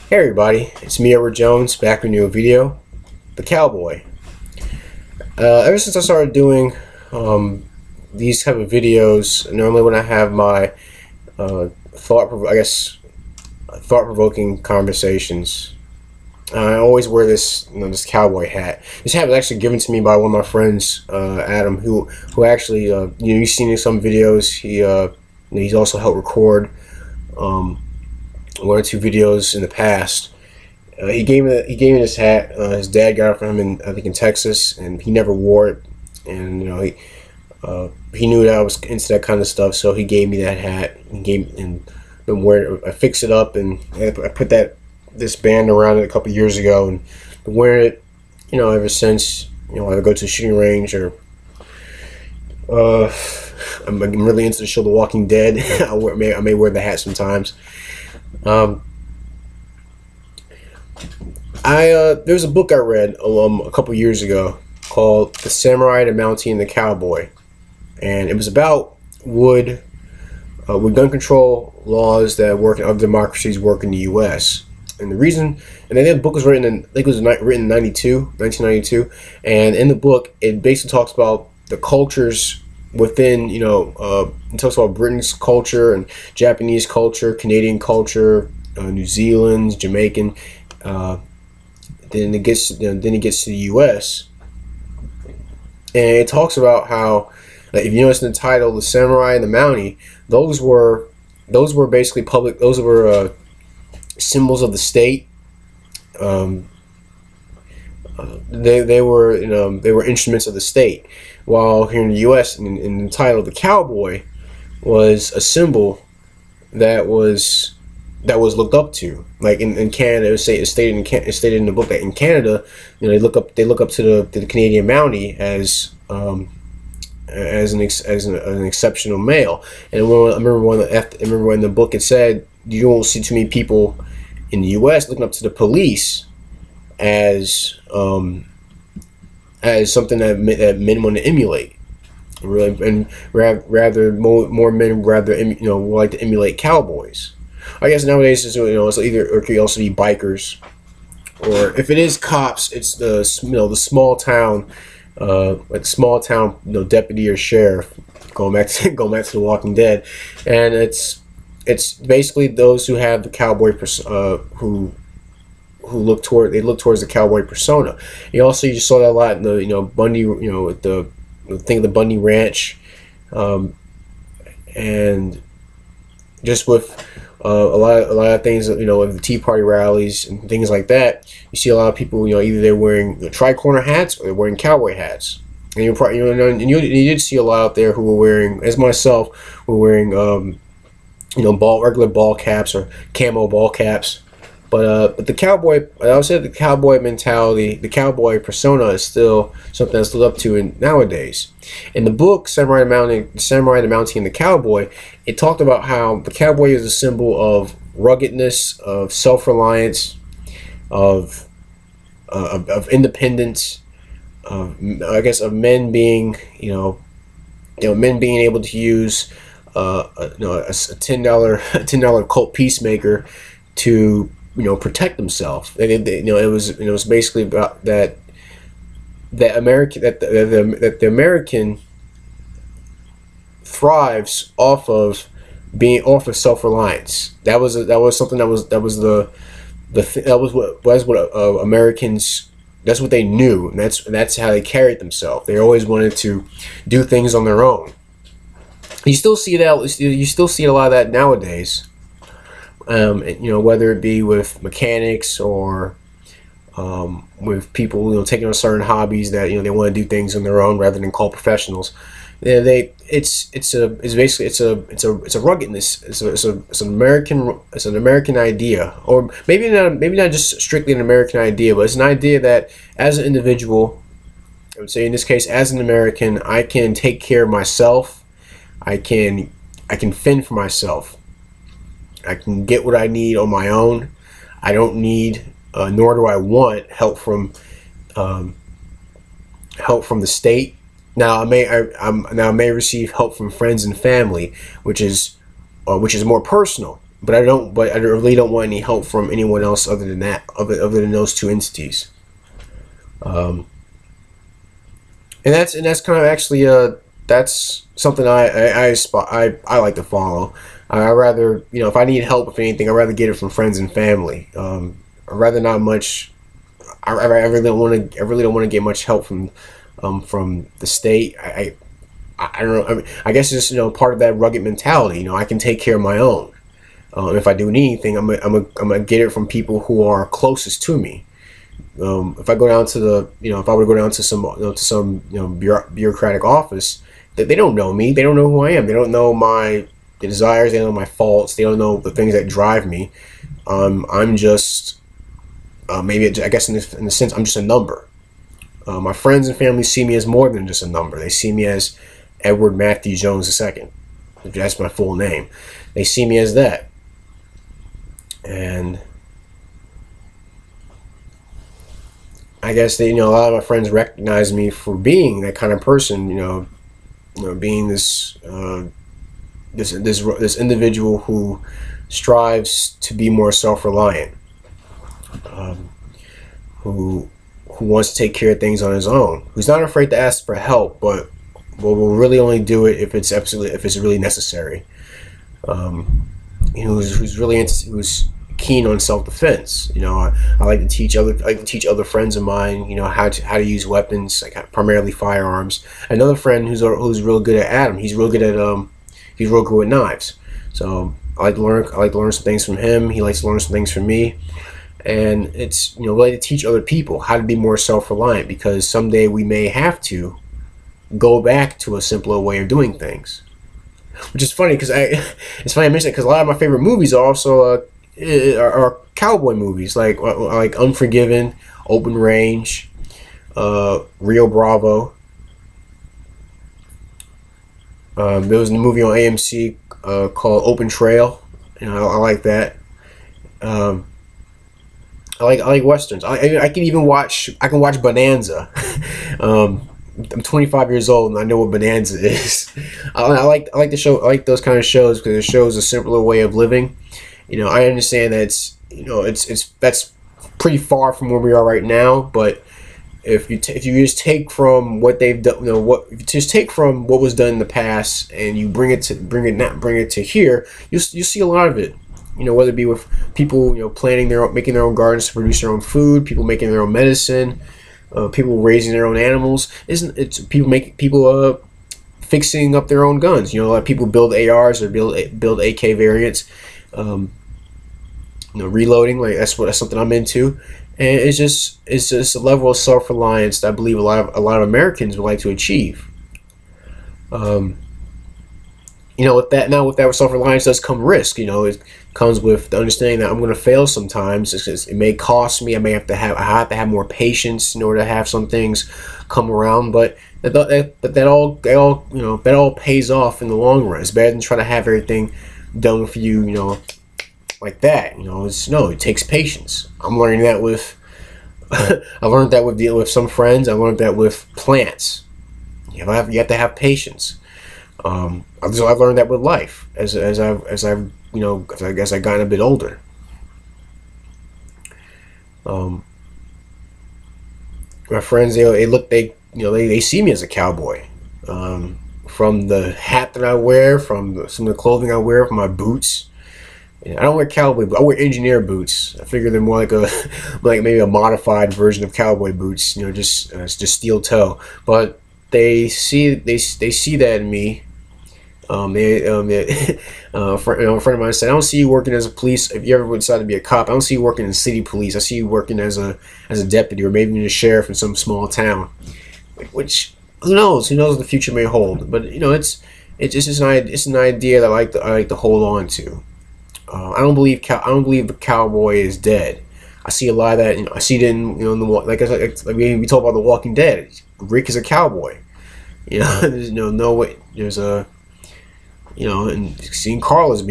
Hey everybody, it's me, Edward Jones, back with a new video, the Cowboy. Ever since I started doing these type of videos, normally when I have my thought-provoking conversations, I always wear this cowboy hat. This hat was actually given to me by one of my friends, Adam, who actually you've seen in some videos. He's also helped record one or two videos in the past. He gave me this hat. His dad got it from him I think in Texas, and he never wore it. And he knew that I was into that kind of stuff, so he gave me that hat. And been wearing it. I fixed it up, and I put this band around it a couple years ago, and been wearing it ever since. I go to the shooting range, or I'm really into the show The Walking Dead. I may wear the hat sometimes. There's a book I read a couple years ago called The Samurai, the Mountie, and the Cowboy, and it was about would gun control laws that work in other democracies work in the U.S. And then the book was written in, I think it was written in 1992, and in the book it basically talks about the cultures within, it talks about Britain's culture and Japanese culture, Canadian culture, New Zealand's, Jamaican. Then it gets to the U.S. and it talks about how, like, if you notice in the title, the Samurai and the Mountie, those were basically public. Those were symbols of the state. They were instruments of the state. While here in the U.S., in the title, the cowboy was a symbol that was looked up to. Like in Canada, it stated in the book that in Canada, they look up to the Canadian Mountie as an exceptional male. And I remember when the book it said you don't see too many people in the U.S. looking up to the police as something that men want to emulate. Really, and rather more men like to emulate cowboys. I guess nowadays it's either, or it could also be bikers, or if it is cops, it's the small town, deputy or sheriff. Going back to The Walking Dead, and it's basically those who have the cowboy who look towards the cowboy persona. You just saw that a lot in the Bundy, with the thing of the Bundy Ranch, and just with a lot of things, with the Tea Party rallies and things like that. You see a lot of people, either they're wearing the tri-corner hats or they're wearing cowboy hats. And you did see a lot out there who were wearing, as myself, were wearing regular ball caps or camo ball caps. But the cowboy, I would say the cowboy mentality, the cowboy persona is still something that's stood up to nowadays. In the book Samurai, the Mountie, and the Cowboy, it talked about how the cowboy is a symbol of ruggedness, of self-reliance, of independence, of men being, men being able to use a $10 Colt Peacemaker to protect themselves. It was basically about that the American thrives off of self-reliance. That was what Americans, that's what they knew, and that's how they carried themselves. They always wanted to do things on their own. You still see a lot of that nowadays. Whether it be with mechanics or with people taking on certain hobbies that they want to do things on their own rather than call professionals. It's a ruggedness. It's an American idea, or maybe not just strictly an American idea, but it's an idea that as an individual, I would say in this case as an American, I can take care of myself. I can fend for myself. I can get what I need on my own. I don't need, nor do I want, help from the state. Now I may receive help from friends and family, which is more personal. but I don't. But I really don't want any help from anyone else other than that, other than those two entities. Um, and that's kind of actually that's something I like to follow. I rather, if I need help with anything, I rather get it from friends and family. I rather not much. I really don't want to. I really don't want to get much help from the state. I don't know. I mean, I guess it's part of that rugged mentality. I can take care of my own. If I do need anything, I'm gonna get it from people who are closest to me. If I go down to if I were to go down to some bureaucratic office, they don't know me. They don't know who I am. They don't know my desires. They don't know my faults. They don't know the things that drive me. I'm just maybe I guess in the sense I'm just a number. My friends and family see me as more than just a number. They see me as Edward Matthew Jones II. That's my full name. They see me as that, and I guess a lot of my friends recognize me for being that kind of person. Being this individual who strives to be more self-reliant, um, who wants to take care of things on his own, who's not afraid to ask for help, but will really only do it if it's really necessary. Who's keen on self-defense. I like to teach other friends of mine, how to use weapons, like primarily firearms. Another friend who's real good at Adam. He's real good with knives. So I like to learn some things from him. He likes to learn some things from me. And it's really to teach other people how to be more self-reliant, because someday we may have to go back to a simpler way of doing things. Which is funny because it's funny I mentioned it because a lot of my favorite movies are also are cowboy movies, like Unforgiven, Open Range, Rio Bravo. There was a movie on AMC called Open Trail. I like that. I like westerns. I can watch Bonanza. I'm 25 years old and I know what Bonanza is. I like the show. I like those kind of shows because it shows a simpler way of living. I understand that that's pretty far from where we are right now. But if you just take from what they've done, if you just take from what was done in the past and you bring it to here, you see a lot of it. Whether it be with people making their own gardens to produce their own food, people making their own medicine, people raising their own animals. People fixing up their own guns. A lot of people build ARs or build AK variants. Reloading, like that's something I'm into, and it's just a level of self-reliance that I believe a lot of Americans would like to achieve. With that self-reliance does come risk. It comes with the understanding that I'm going to fail sometimes. It may cost me. I have to have more patience in order to have some things come around. But that all pays off in the long run. It's better than trying to have everything done for you. Like that. It takes patience. I'm learning that with. I learned that with dealing with some friends. I learned that with plants. You have to have patience. I've learned that with life as I've gotten a bit older. My friends, they see me as a cowboy. From the hat that I wear, from some of the clothing I wear, from my boots. I don't wear cowboy boots. I wear engineer boots. I figure they're more like maybe a modified version of cowboy boots. Just steel toe. But they see that in me. A friend of mine said, "I don't see you working as a police. If you ever decide to be a cop, I don't see you working in city police. I see you working as a deputy or maybe even a sheriff in some small town." Which who knows? Who knows what the future may hold? But it's just an idea that I like to hold on to. I don't believe the cowboy is dead. I see a lot of that. I see it in in the like we talk about The Walking Dead. Rick is a cowboy. There's no way. There's a and seeing Carl is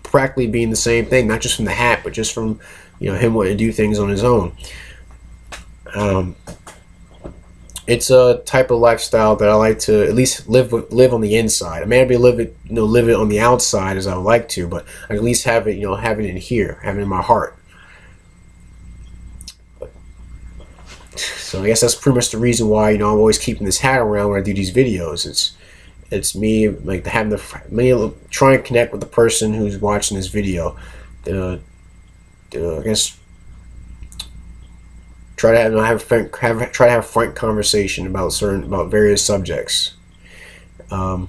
practically being the same thing, not just from the hat, but just from him wanting to do things on his own. it's a type of lifestyle that I like to at least live on the inside. I may not be live it on the outside as I would like to, but I at least have it have it in here, have it in my heart. So I guess that's pretty much the reason why I'm always keeping this hat around when I do these videos. It's me like having trying to connect with the person who's watching this video. I guess try to have frank conversation about various subjects. And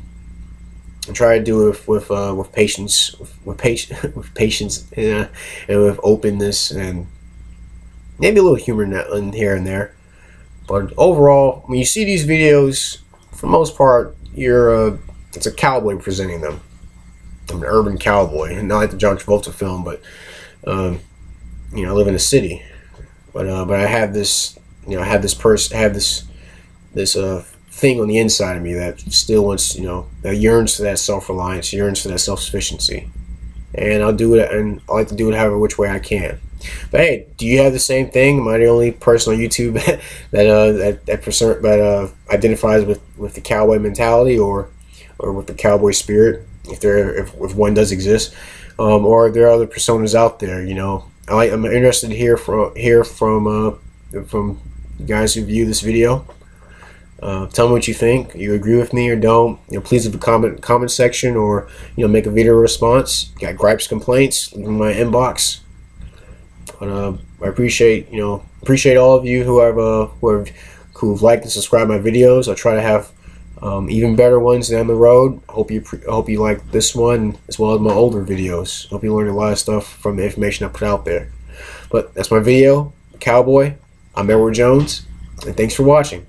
try to do it with patience, with patience, and with openness, and maybe a little humor in here and there. But overall, when you see these videos, for the most part, it's a cowboy presenting them. I'm an urban cowboy, and not like the John Travolta film, but I live in a city. But I have this, this thing on the inside of me that still wants, that yearns for that self-reliance, yearns for that self-sufficiency, and I'll do it, and I like to do it however which way I can. But hey, do you have the same thing? Am I the only person on YouTube that identifies with the cowboy mentality or with the cowboy spirit, if one does exist, or are there other personas out there? I'm interested to hear from guys who view this video. Tell me what you think. You agree with me or don't? Please leave a comment section, or make a video response. Got gripes, complaints? Leave them in my inbox. But I appreciate all of you who've liked and subscribed my videos. I'll try to have even better ones down the road. I hope you like this one as well as my older videos. Hope you learned a lot of stuff from the information I put out there. But that's my video, Cowboy. I'm Edward Jones, and thanks for watching.